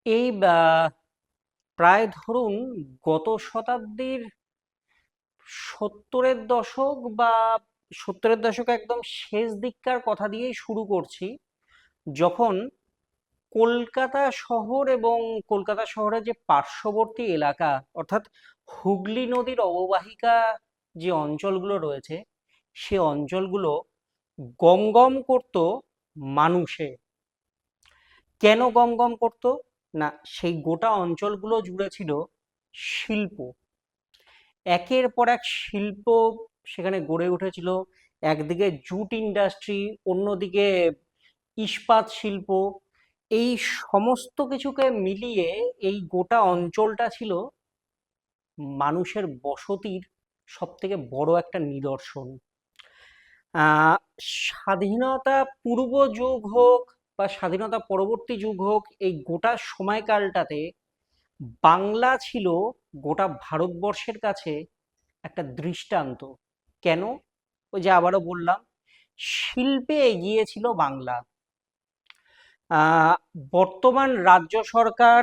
এই প্রায় ধরুন গত শতাব্দীর 70-এর দশক বা 70-এর দশক একদম শেষ দিককার কথা দিয়েই শুরু করছি। যখন কলকাতা শহর এবং কলকাতা শহরের যে পার্শ্ববর্তী এলাকা, অর্থাৎ হুগলি নদীর অববাহিকা যে অঞ্চলগুলো রয়েছে, সে অঞ্চলগুলো গম গম করতো মানুষে। কেন গম গম করতো? না, সেই গোটা অঞ্চলগুলো জুড়ে ছিল শিল্প। একের পর এক শিল্প সেখানে গড়ে উঠেছিল। একদিকে জুট ইন্ডাস্ট্রি, অন্যদিকে ইস্পাত শিল্প। এই সমস্ত কিছুকে মিলিয়ে এই গোটা অঞ্চলটা ছিল মানুষের বসতির সব থেকে বড় একটা নিদর্শন। আহ স্বাধীনতা পূর্ব যুগ হোক বা স্বাধীনতা পরবর্তী যুগ হোক, এই গোটা সময়কালটাতে বাংলা ছিল গোটা ভারতবর্ষের কাছে একটা দৃষ্টান্ত। কেন? ওই যে আবারও বললাম, শিল্পে এগিয়ে ছিল বাংলা। আহ, বর্তমান রাজ্য সরকার,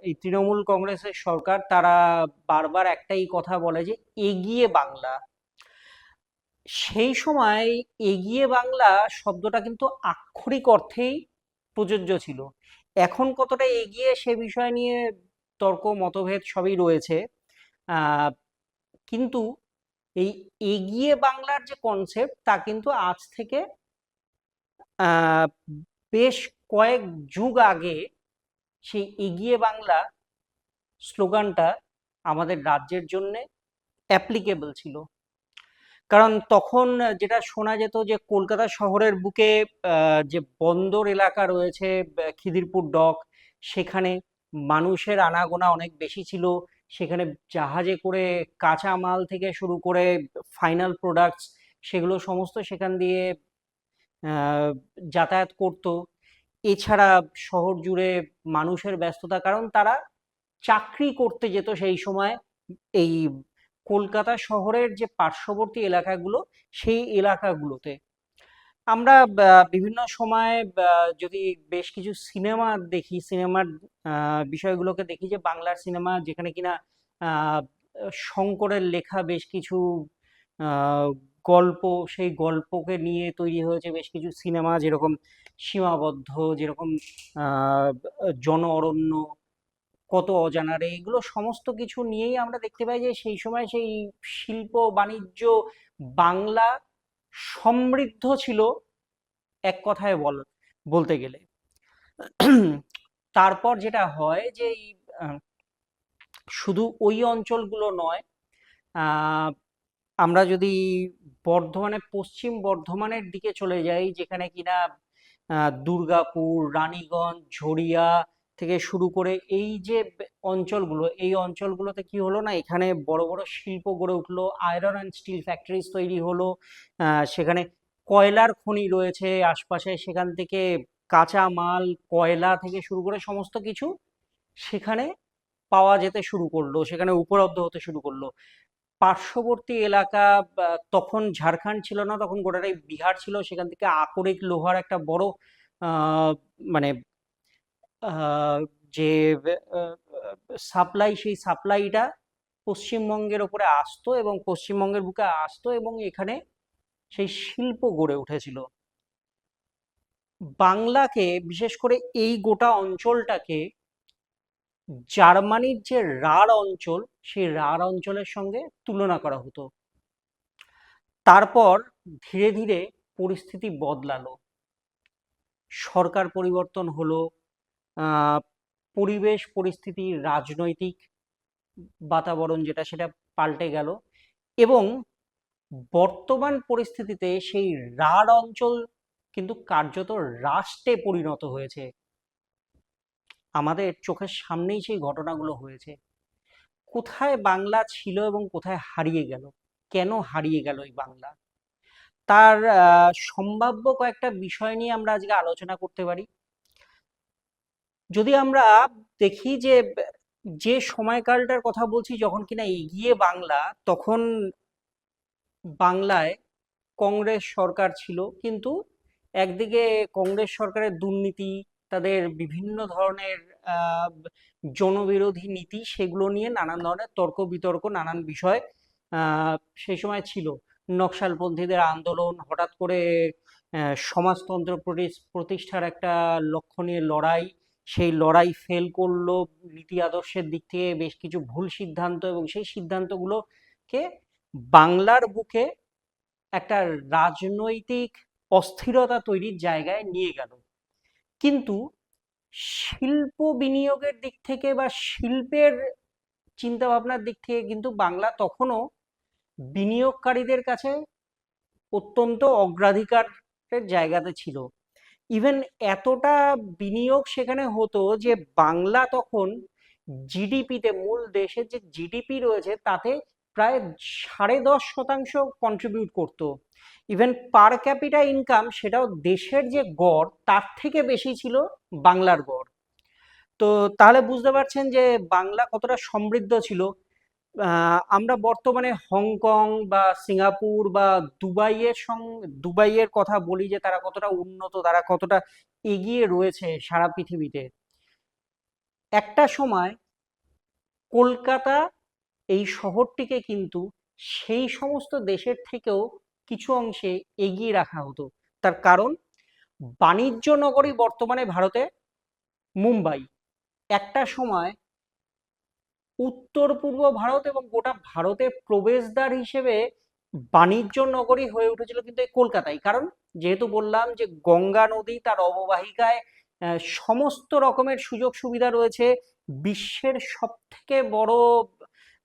এই তৃণমূল কংগ্রেসের সরকার, তারা বারবার একটাই কথা বলে যে এগিয়ে বাংলা। সেই সময় এগিয়ে বাংলা শব্দটা কিন্তু আক্ষরিক অর্থেই প্রযোজ্য ছিল। এখন কতটা এগিয়ে সে বিষয় নিয়ে তর্ক মতভেদ সবই রয়েছে। আহ, কিন্তু এই এগিয়ে বাংলার যে কনসেপ্ট, তা কিন্তু আজ থেকে আহ, বেশ কয়েক যুগ আগে সেই এগিয়ে বাংলা স্লোগানটা আমাদের রাজ্যের জন্য অ্যাপ্লিকেবল ছিল। কারণ তখন যেটা শোনা যেত যে কলকাতা শহরের বুকে যে বন্দর এলাকা রয়েছে, খিদিরপুর ডক, সেখানে মানুষের আনাগোনা অনেক বেশি ছিল। সেখানে জাহাজে করে কাঁচা মাল থেকে শুরু করে ফাইনাল প্রোডাক্টস, সেগুলো সমস্ত সেখান দিয়ে আহ, যাতায়াত করত। এছাড়া শহর জুড়ে মানুষের ব্যস্ততা, কারণ তারা চাকরি করতে যেত সেই সময় এই কলকাতা শহরের যে পার্শ্ববর্তী এলাকাগুলো, সেই এলাকাগুলোতে। আমরা বিভিন্ন সময় যদি বেশ কিছু সিনেমা দেখি, সিনেমার বিষয়গুলোকে দেখি, যে বাংলার সিনেমা যেখানে কিনা আহ, শঙ্করের লেখা বেশ কিছু আহ, গল্প, সেই গল্পকে নিয়ে তৈরি হয়েছে বেশ কিছু সিনেমা, যেরকম সীমাবদ্ধ, যেরকম আহ জন অরণ্য, কত অজানারে, এগুলো সমস্ত কিছু নিয়েই আমরা দেখতে পাই যে সেই সময় সেই শিল্প বাণিজ্য, বাংলা সমৃদ্ধ ছিল এক কথায় বলতে গেলে। তারপর যেটা হয় যে এই আহ, শুধু ওই অঞ্চলগুলো নয়, আহ, আমরা যদি পশ্চিম বর্ধমানের দিকে চলে যাই, যেখানে কিনা দুর্গাপুর, রানীগঞ্জ, ঝরিয়া থেকে শুরু করে এই যে অঞ্চলগুলো, এই অঞ্চলগুলোতে কি হলো না, এখানে বড় বড় শিল্প গড়ে উঠলো, আয়রন অ্যান্ড স্টিল ফ্যাক্টরিজ তৈরি হলো। সেখানে কয়লার খনি রয়েছে আশপাশে, সেখান থেকে কাঁচা মাল, কয়লা থেকে শুরু করে সমস্ত কিছু সেখানে পাওয়া যেতে শুরু করলো, সেখানে উপলব্ধ হতে শুরু করলো। পার্শ্ববর্তী এলাকা, তখন ঝাড়খণ্ড ছিল না, তখন গোটাটাই বিহার ছিল, সেখান থেকে আকরিক লোহার একটা বড় আহ, মানে আহ, যে সাপ্লাই, সেই সাপ্লাইটা পশ্চিমবঙ্গের ওপরে আসতো এবং পশ্চিমবঙ্গের বুকে আসতো, এবং এখানে সেই শিল্প গড়ে উঠেছিল। বাংলাকে, বিশেষ করে এই গোটা অঞ্চলটাকে, জার্মানির যে রাঢ় অঞ্চল, সেই রাঢ় অঞ্চলের সঙ্গে তুলনা করা হতো। তারপর ধীরে ধীরে পরিস্থিতি বদলালো, সরকার পরিবর্তন হলো, আহ, পরিবেশ পরিস্থিতি, রাজনৈতিক বাতাবরণ যেটা, সেটা পাল্টে গেল, এবং বর্তমান পরিস্থিতিতে সেই রাঢ় অঞ্চল কিন্তু কার্যত রাষ্ট্রে পরিণত হয়েছে। আমাদের চোখের সামনেই সেই ঘটনাগুলো হয়েছে। কোথায় বাংলা ছিল এবং কোথায় হারিয়ে গেল, কেন হারিয়ে গেল এই বাংলা, তার সম্ভাব্য কয়েকটা বিষয় নিয়ে আমরা আজকে আলোচনা করতে পারি। যদি আমরা দেখি যে যে সময়কালটার কথা বলছি, যখন কিনা এগিয়ে বাংলা, তখন বাংলায় কংগ্রেস সরকার ছিল, কিন্তু একদিকে কংগ্রেস সরকারের দুর্নীতি, তাদের বিভিন্ন ধরনের আহ, জনবিরোধী নীতি, সেগুলো নিয়ে নানান ধরনের তর্ক বিতর্ক, নানান বিষয় আহ, সেই সময় ছিল। নকশালপন্থীদের আন্দোলন, হঠাৎ করে সমাজতন্ত্র প্রতিষ্ঠার একটা লক্ষ্য নিয়ে লড়াই, সেই লড়াই ফেল করলো, নীতি আদর্শের দিক থেকে বেশ কিছু ভুল সিদ্ধান্ত, এবং সেই সিদ্ধান্তগুলোকে বাংলার বুকে একটা রাজনৈতিক অস্থিরতা তৈরির জায়গায় নিয়ে গেল। কিন্তু শিল্প বিনিয়োগের দিক থেকে বা শিল্পের চিন্তা ভাবনার দিক থেকে কিন্তু বাংলা তখনও বিনিয়োগকারীদের কাছে অত্যন্ত অগ্রাধিকারের জায়গাতে ছিল। ইভেন এতটা বিনিয়োগ সেখানে হতো যে বাংলা তখন জিডিপিতে, মূল দেশের যে জিডিপি রয়েছে তাতে প্রায় 10.5% কন্ট্রিবিউট করতো। ইভেন পার ক্যাপিটা ইনকাম, সেটাও দেশের যে গড় তার থেকে বেশি ছিল বাংলার গড়। তো তাহলে বুঝতে পারছেন যে বাংলা কতটা সমৃদ্ধ ছিল। আমরা বর্তমানে হংকং বা সিঙ্গাপুর বা দুবাইয়ের কথা বলি যে তারা কতটা উন্নত, তারা কতটা এগিয়ে রয়েছে সারা পৃথিবীতে। একটা সময় কলকাতা, এই শহরটিকে কিন্তু সেই সমস্ত দেশের থেকেও কিছু অংশে এগিয়ে রাখা হতো। তার কারণ, বাণিজ্য নগরী বর্তমানে ভারতে মুম্বাই, একটা সময় উত্তর পূর্ব ভারত এবং গোটা ভারতের প্রবেশদ্বার হিসেবে বাণিজ্য নগরী হয়ে উঠেছিল কিন্তু এই কলকাতায়। কারণ যেহেতু বললাম যে গঙ্গা নদী তার অববাহিকায় সমস্ত রকমের সুযোগ সুবিধা রয়েছে। বিশ্বের সব থেকে বড়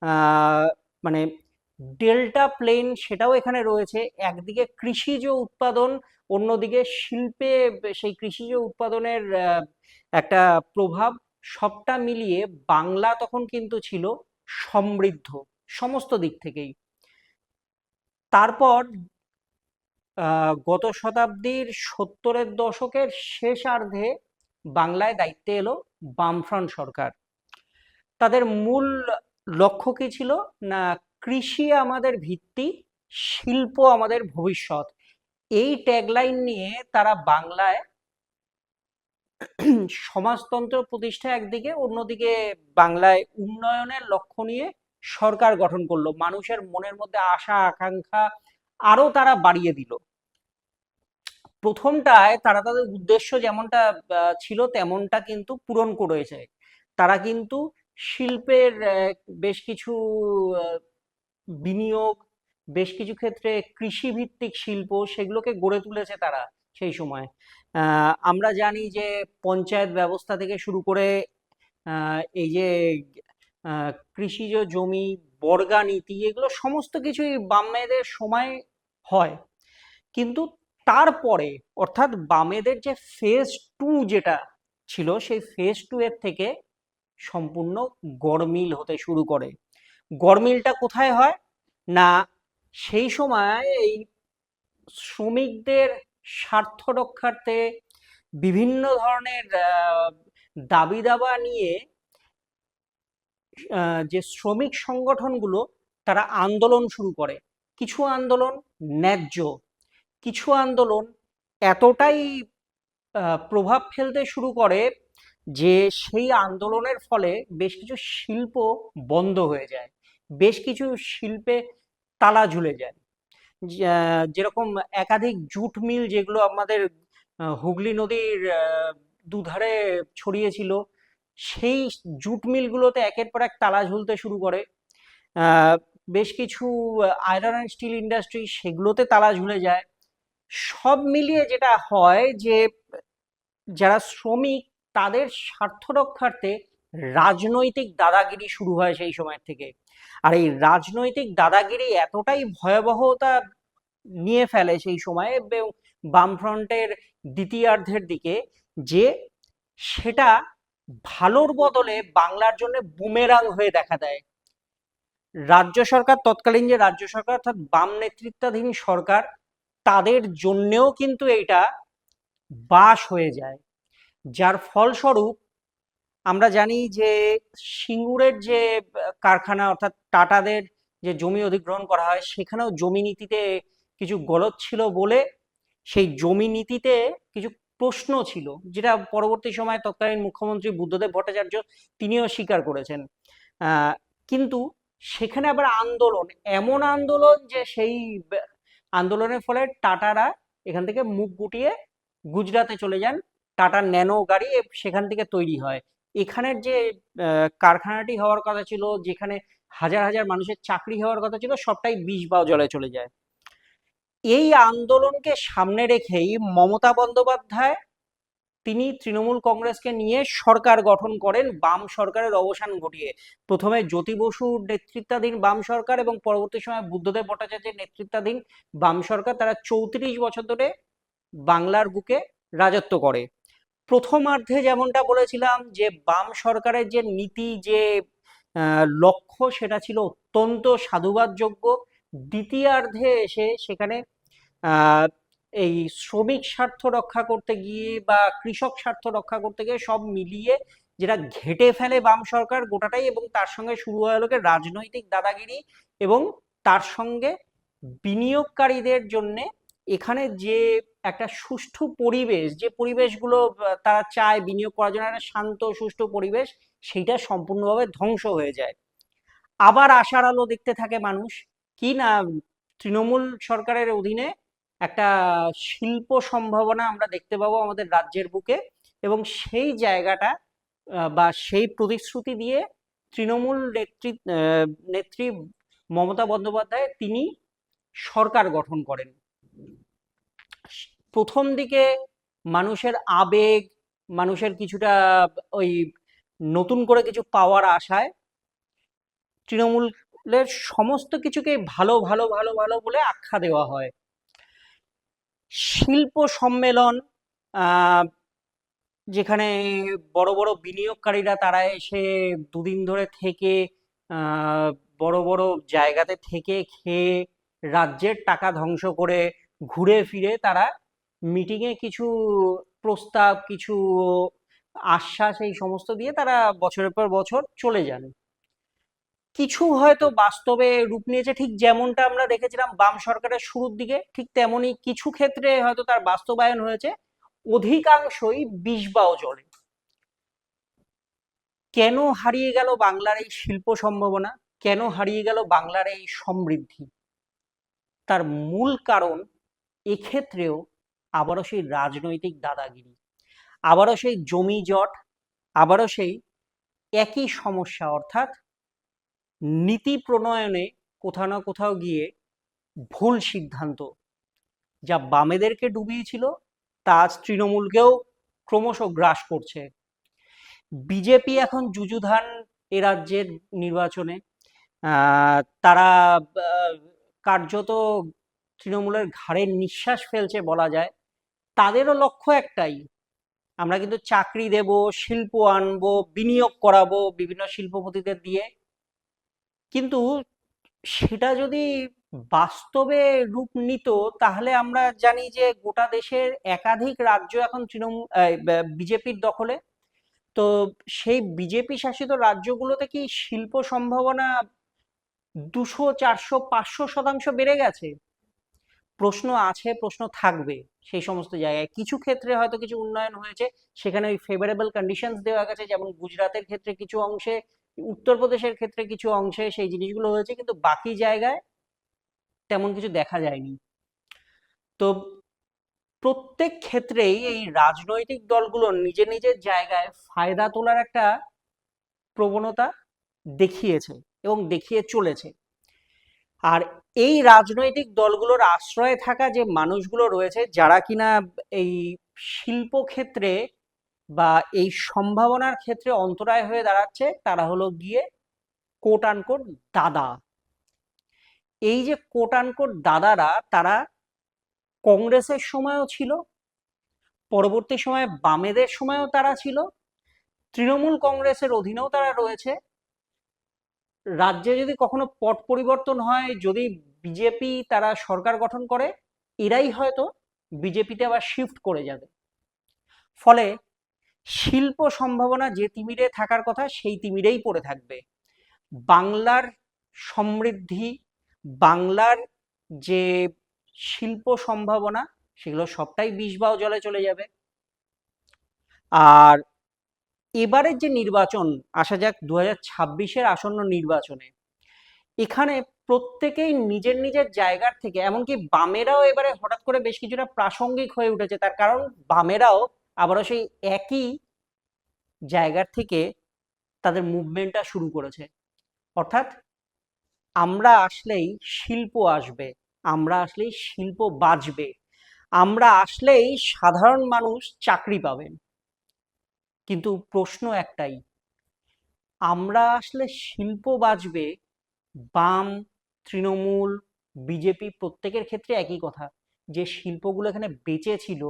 আহ, মানে ডেল্টা প্লেন সেটাও এখানে রয়েছে। একদিকে কৃষিজ উৎপাদন, অন্যদিকে শিল্পে সেই কৃষিজ উৎপাদনের একটা প্রভাব, সবটা মিলিয়ে বাংলা তখন কিন্তু ছিল সমৃদ্ধ সমস্ত দিক থেকেই। তারপর গত শতাব্দীর 70-এর দশকের শেষার্ধে বাংলায় দায়িত্বে এলো বামফ্রন্ট সরকার। তাদের মূল লক্ষ্য কি ছিল না, কৃষি আমাদের ভিত্তি, শিল্প আমাদের ভবিষ্যৎ, এই ট্যাগলাইন নিয়ে তারা বাংলায় সমাজতন্ত্র প্রতিষ্ঠা একদিকে, অন্যদিকে বাংলায় উন্নয়নের লক্ষ্য নিয়ে সরকার গঠন করলো। মানুষের মনের মধ্যে আশা আকাঙ্ক্ষা আরো তারা বাড়িয়ে দিল। প্রথমটায় তারা তাদের উদ্দেশ্য যেমনটা ছিল তেমনটা কিন্তু পূরণ করেছে। তারা কিন্তু শিল্পের বেশ কিছু আহ, বিনিয়োগ, বেশ কিছু ক্ষেত্রে কৃষিভিত্তিক শিল্প, সেগুলোকে গড়ে তুলেছে তারা সেই সময়। আমরা জানি যে পঞ্চায়েত ব্যবস্থা থেকে শুরু করে এই যে কৃষিজ জমি, বর্গা নীতি, এগুলো সমস্ত কিছুই বামেদের সময় হয়। কিন্তু তারপরে, অর্থাৎ বামেদের যে ফেজ টু যেটা ছিল, সেই ফেজ টু এর থেকে সম্পূর্ণ গরমিল হতে শুরু করে। গরমিলটা কোথায় হয় না, সেই সময় এই শ্রমিকদের স্বার্থ রক্ষার্থে বিভিন্ন ধরনের দাবি দাবা নিয়ে যে শ্রমিক সংগঠনগুলো তারা আন্দোলন শুরু করে। কিছু আন্দোলন ন্যায্য, কিছু আন্দোলন এতটাই প্রভাব ফেলতে শুরু করে যে সেই আন্দোলনের ফলে বেশ কিছু শিল্প বন্ধ হয়ে যায়, বেশ কিছু শিল্পে তালা ঝুলে যায়। যেরকম একাধিক জুট মিল যেগুলো আমাদের হুগলি নদীর দুধারে ছড়িয়ে ছিল, সেই জুট মিলগুলোতে একের পর এক তালা ঝুলতে শুরু করে। আহ, বেশ কিছু আয়রন অ্যান্ড স্টিল ইন্ডাস্ট্রি, সেগুলোতে তালা ঝুলে যায়। সব মিলিয়ে যেটা হয় যে যারা শ্রমিক, তাদের স্বার্থ রক্ষার্থে রাজনৈতিক দাদাগিরি শুরু হয় সেই সময় থেকে। আর এই রাজনৈতিক দাদাগিরি এতটাই ভয়াবহতা নিয়ে ফেলে সেই সময়ে বামফ্রন্টের দ্বিতীয়ার্ধের দিকে, যে সেটা ভালোর বদলে বাংলার জন্য বুমেরাং হয়ে দেখা দেয়। রাজ্য সরকার, তৎকালীন যে রাজ্য সরকার অর্থাৎ বাম নেতৃত্বাধীন সরকার, তাদের জন্যেও কিন্তু এইটা বাস হয়ে যায়। যার ফলস্বরূপ আমরা জানি যে সিঙ্গুরের যে কারখানা, অর্থাৎ টাটাদের যে জমি অধিগ্রহণ করা হয়, সেখানেও জমি নীতিতে কিছু গলদ ছিল বলে সেই জমি নীতিতে কিছু প্রশ্ন ছিল, যেটা পরবর্তী সময়ে তৎকালীন মুখ্যমন্ত্রী বুদ্ধদেব ভট্টাচার্য তিনিও স্বীকার করেছেন। কিন্তু সেখানে আবার আন্দোলন, এমন আন্দোলন যে সেই আন্দোলনের ফলে টাটারা এখান থেকে মুখ গুটিয়ে গুজরাটে চলে যান। টাটার ন্যানো গাড়ি সেখান থেকে তৈরি হয়। এখানের যে কারখানাটি হওয়ার কথা ছিল, যেখানে হাজার হাজার মানুষের চাকরি হওয়ার কথা ছিল, সবটাই বিষ বা জলে চলে যায়। এই আন্দোলনকে সামনে রেখেই মমতা বন্দ্যোপাধ্যায় তিনি তৃণমূল কংগ্রেসকে নিয়ে সরকার গঠন করেন, বাম সরকারের অবসান ঘটিয়ে। প্রথমে জ্যোতি বসুর নেতৃত্বাধীন বাম সরকার এবং পরবর্তী সময় বুদ্ধদেব ভট্টাচার্যের নেতৃত্বাধীন বাম সরকার, তারা 34 বছর ধরে বাংলার বুকে রাজত্ব করে। প্রথমার্ধে যেমনটা বলেছিলাম যে বাম সরকারের যে নীতি, যে লক্ষ্য, সেটা ছিল অত্যন্ত সাধুবাদযোগ্য। দ্বিতীয়ার্ধে এসে সেখানে আহ এই শ্রমিক স্বার্থ রক্ষা করতে গিয়ে বা কৃষক স্বার্থ রক্ষা করতে গিয়ে সব মিলিয়ে যেটা ঘেটে ফেলে বাম সরকার গোটাটাই, এবং তার সঙ্গে শুরু হয় লোকের রাজনৈতিক দাদাগিরি, এবং তার সঙ্গে বিনিয়োগকারীদের জন্য এখানে যে একটা সুষ্ঠু পরিবেশ, যে পরিবেশগুলো তারা চায় বিনিয়োগ করার জন্য, একটা শান্ত সুষ্ঠু পরিবেশ, সেইটা সম্পূর্ণভাবে ধ্বংস হয়ে যায়। আবার আশার আলো দেখতে থাকে মানুষ, কি না তৃণমূল সরকারের অধীনে একটা শিল্প সম্ভাবনা আমরা দেখতে পাবো আমাদের রাজ্যের বুকে, এবং সেই জায়গাটা বা সেই প্রতিশ্রুতি দিয়ে তৃণমূল নেত্রী মমতা বন্দ্যোপাধ্যায় তিনি সরকার গঠন করেন। প্রথম দিকে মানুষের আবেগ, মানুষের কিছুটা ওই নতুন করে কিছু পাওয়ার আশায় তৃণমূলের সমস্ত কিছুকে ভালো ভালো ভালো ভালো বলে আখ্যা দেওয়া হয়। শিল্প সম্মেলন, যেখানে বড় বড় বিনিয়োগকারীরা তারা এসে দুদিন ধরে থেকে বড় বড় জায়গাতে থেকে খেয়ে রাজ্যের টাকা ধ্বংস করে ঘুরে ফিরে তারা মিটিংয়ে কিছু প্রস্তাব, কিছু আশ্বাস, এই সমস্ত দিয়ে তারা বছরের পর বছর চলে যান। কিছু হয়তো বাস্তবে রূপ নিয়েছে, ঠিক যেমনটা আমরা দেখেছিলাম বাম সরকারের শুরুর দিকে, ঠিক তেমনি কিছু ক্ষেত্রে হয়তো তার বাস্তবায়ন হয়েছে, অধিকাংশই বিষ বা জলে। কেন হারিয়ে গেল বাংলার এই শিল্প সম্ভাবনা, কেন হারিয়ে গেল বাংলার এই সমৃদ্ধি? তার মূল কারণ এক্ষেত্রেও আবারও সেই রাজনৈতিক দাদাগিরি, আবারও সেই জমি জট, আবারও সেই একই সমস্যা, অর্থাৎ নীতি প্রণয়নে কোথাও না কোথাও গিয়ে ভুল সিদ্ধান্ত, যা বামেদেরকে ডুবিয়েছিল তা আজ তৃণমূলকেও ক্রমশ গ্রাস করছে। বিজেপি এখন যুযুধান এ রাজ্যের নির্বাচনে। তারা কার্যত তৃণমূলের ঘাড়ে নিঃশ্বাস ফেলছে বলা যায়। তাদেরও লক্ষ্য একটাই, আমরা কিন্তু চাকরি দেব, শিল্প আনবো, বিনিয়োগ করাবো বিভিন্ন শিল্পপতিদের দিয়ে। কিন্তু সেটা যদি বাস্তবে রূপ নিত, তাহলে আমরা জানি যে গোটা দেশের একাধিক রাজ্য এখন তৃণমূল বিজেপির দখলে। তো সেই বিজেপি শাসিত রাজ্যগুলোতে কি শিল্প সম্ভাবনা 200, 400, 500% বেড়ে গেছে? প্রশ্ন আছে, প্রশ্ন থাকবে। সেই সমস্ত জায়গায় কিছু ক্ষেত্রে হয়তো কিছু উন্নয়ন হয়েছে, সেখানে ওই ফেভারেবল কন্ডিশনস দেওয়া গেছে, যেমন গুজরাটের ক্ষেত্রে কিছু অংশে, উত্তরপ্রদেশের ক্ষেত্রে কিছু অংশে সেই জিনিসগুলো হয়েছে, কিন্তু বাকি জায়গায় তেমন কিছু দেখা যায়নি। তো প্রত্যেক ক্ষেত্রেই এই রাজনৈতিক দলগুলো নিজের নিজের জায়গায় ফায়দা তোলার একটা প্রবণতা দেখিয়েছে এবং দেখিয়ে চলেছে। আর এই রাজনৈতিক দলগুলোর আশ্রয়ে থাকা যে মানুষগুলো রয়েছে, যারা কিনা এই শিল্প ক্ষেত্রে বা এই সম্ভাবনার ক্ষেত্রে অন্তরায় হয়ে দাঁড়াচ্ছে, তারা হলো গিয়ে কোট আনকোট দাদা। এই যে কোট আনকোট দাদারা, তারা কংগ্রেসের সময়ও ছিল, পরবর্তী সময়ে বামেদের সময়ও তারা ছিল, তৃণমূল কংগ্রেসের অধীনেও তারা রয়েছে। রাজ্যে যদি কখনো পট পরিবর্তন হয়, যদি বিজেপি তারা সরকার গঠন করে, এরাই হয়তো বিজেপিতে আবার শিফট করে যাবে। ফলে শিল্প সম্ভাবনা যে তিমিরে থাকার কথা সেই তিমিরেই পড়ে থাকবে। বাংলার সমৃদ্ধি, বাংলার যে শিল্প সম্ভাবনা, সেগুলো সবটাই বিষ বা জলে চলে যাবে। আর এবারের যে নির্বাচন, আসা যাক 2026-এর আসন্ন নির্বাচনে, এখানে প্রত্যেকেই নিজের নিজের জায়গার থেকে, এমনকি বামেরাও এবারে হঠাৎ করে বেশ কিছুটা প্রাসঙ্গিক হয়ে উঠেছে। তার কারণ বামেরাও আবারও সেই একই জায়গার থেকে তাদের মুভমেন্টটা শুরু করেছে। অর্থাৎ আমরা আসলেই শিল্প আসবে, আমরা আসলেই শিল্প বাঁচবে, আমরা আসলেই সাধারণ মানুষ চাকরি পাবেন। কিন্তু প্রশ্ন একটাই, আমরা আসলে শিল্প বাঁচবে, বাম, তৃণমূল, বিজেপি প্রত্যেকের ক্ষেত্রে একই কথা, যে শিল্পগুলো এখানে বেঁচে ছিল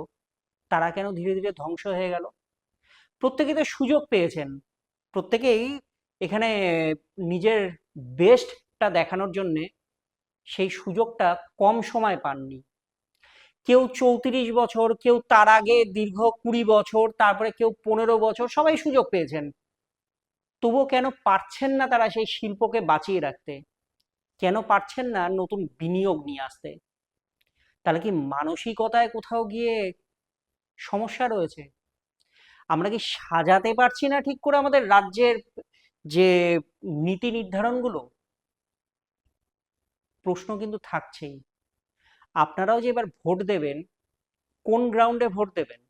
তারা কেন ধীরে ধীরে ধ্বংস হয়ে গেল? প্রত্যেকে তো সুযোগ পেয়েছেন, প্রত্যেকেই এখানে নিজের বেস্টটা দেখানোর জন্যে সেই সুযোগটা কম সময় পাননি। কেউ 34 বছর, কেউ তার আগে দীর্ঘ 20 বছর, তারপরে কেউ 15 বছর, সবাই সুযোগ পেয়েছেন। তবুও কেন পারছেন না তারা সেই শিল্পকে বাঁচিয়ে রাখতে? কেন পারছেন না নতুন বিনিয়োগ নিয়ে আসতে? তাহলে কি মানসিকতায় কোথাও গিয়ে সমস্যা রয়েছে? আমরা কি সাজাতে পারছি না ঠিক করে আমাদের রাজ্যের যে নীতি নির্ধারণগুলো? প্রশ্ন কিন্তু থাকছেই। আপনারাও যে এবার ভোট দেবেন, কোন গ্রাউন্ডে ভোট দেবেন?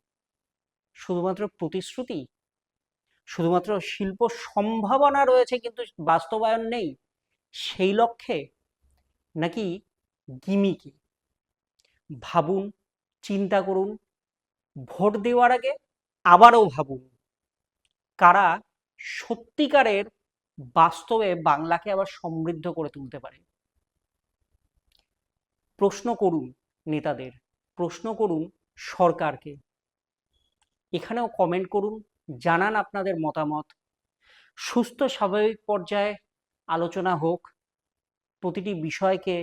শুধুমাত্র প্রতিশ্রুতি, শুধুমাত্র শিল্প সম্ভাবনা রয়েছে কিন্তু বাস্তবায়ন নেই, সেই লক্ষ্যে? নাকি গিমিকে? ভাবুন, চিন্তা করুন, ভোট দেওয়ার আগে আবারও ভাবুন, কারা সত্যিকারের বাস্তবে বাংলাকে আবার সমৃদ্ধ করে তুলতে পারে। প্রশ্ন করুন নেতাদের, প্রশ্ন করুন সরকারকে। এখানেও কমেন্ট করুন, জানান আপনাদের মতামত। সুস্থ স্বাভাবিক পর্যায়ে আলোচনা হোক, প্রতিটি বিষয়কে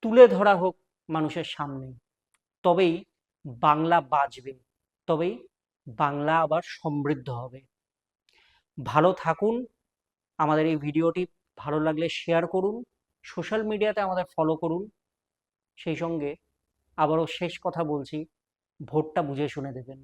তুলে ধরা হোক মানুষের সামনে। তবেই বাংলা বাঁচবে, তবেই বাংলা আবার সমৃদ্ধ হবে। ভালো থাকুন। আমাদের এই ভিডিওটি ভালো লাগলে শেয়ার করুন, সোশ্যাল মিডিয়াতে আমাদের ফলো করুন। সেই সঙ্গে আবারও শেষ কথা বলছি, ভোটটা বুঝে শুনে দেবেন।